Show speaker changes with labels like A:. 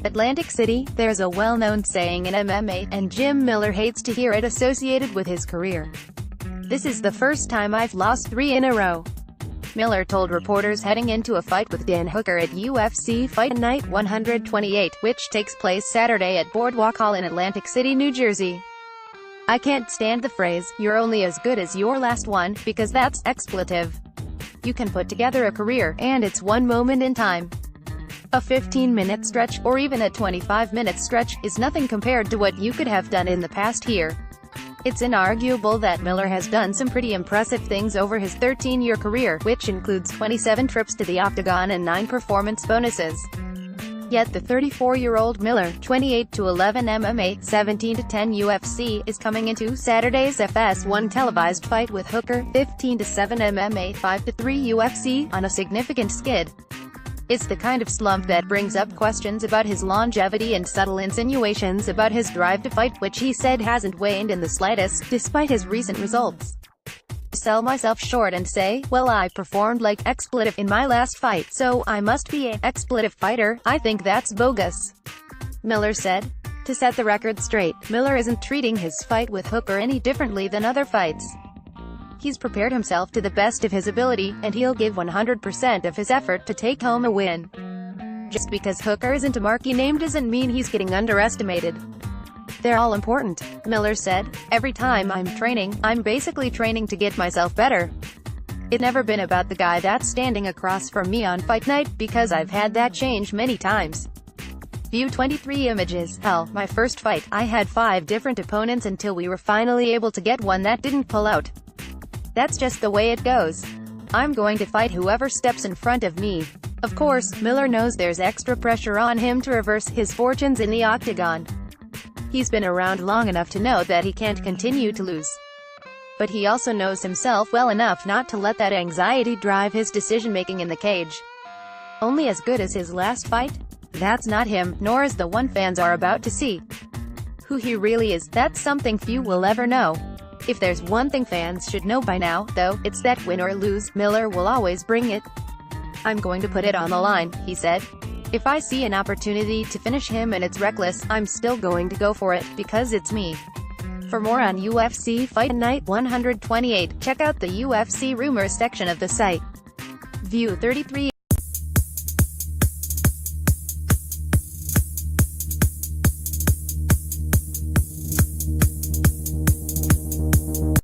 A: Atlantic City, there's a well-known saying in MMA, and Jim Miller hates to hear it associated with his career. "This is the first time I've lost 3 in a row." Miller told reporters heading into a fight with Dan Hooker at UFC Fight Night 128, which takes place Saturday at Boardwalk Hall in Atlantic City, New Jersey. "I can't stand the phrase, 'you're only as good as your last one,' because that's expletive. You can put together a career, and it's one moment in time. A 15-minute stretch, or even a 25-minute stretch, is nothing compared to what you could have done in the past year." It's inarguable that Miller has done some pretty impressive things over his 13-year career, which includes 27 trips to the octagon and 9 performance bonuses. Yet the 34-year-old Miller, 28-11 MMA, 17-10 UFC, is coming into Saturday's FS1 televised fight with Hooker, 15-7 MMA, 5-3 UFC, on a significant skid. It's the kind of slump that brings up questions about his longevity and subtle insinuations about his drive to fight, which he said hasn't waned in the slightest, despite his recent results. "Sell myself short and say, well, I performed like expletive in my last fight, so I must be an expletive fighter, I think that's bogus," Miller said. To set the record straight, Miller isn't treating his fight with Hooker any differently than other fights. He's prepared himself to the best of his ability, and he'll give 100% of his effort to take home a win. Just because Hooker isn't a marquee name doesn't mean he's getting underestimated. "They're all important," Miller said. "Every time I'm training, I'm basically training to get myself better. It's never been about the guy that's standing across from me on fight night, because I've had that change many times." View 23 images. "Hell, my first fight, I had 5 different opponents until we were finally able to get one that didn't pull out. That's just the way it goes. I'm going to fight whoever steps in front of me." Of course, Miller knows there's extra pressure on him to reverse his fortunes in the octagon. He's been around long enough to know that he can't continue to lose. But he also knows himself well enough not to let that anxiety drive his decision-making in the cage. Only as good as his last fight? That's not him, nor is the one fans are about to see. Who he really is, that's something few will ever know. If there's one thing fans should know by now, though, it's that win or lose, Miller will always bring it. "I'm going to put it on the line," he said. "If I see an opportunity to finish him and it's reckless, I'm still going to go for it, because it's me." For more on UFC Fight Night 128, check out the UFC Rumors section of the site. View 33.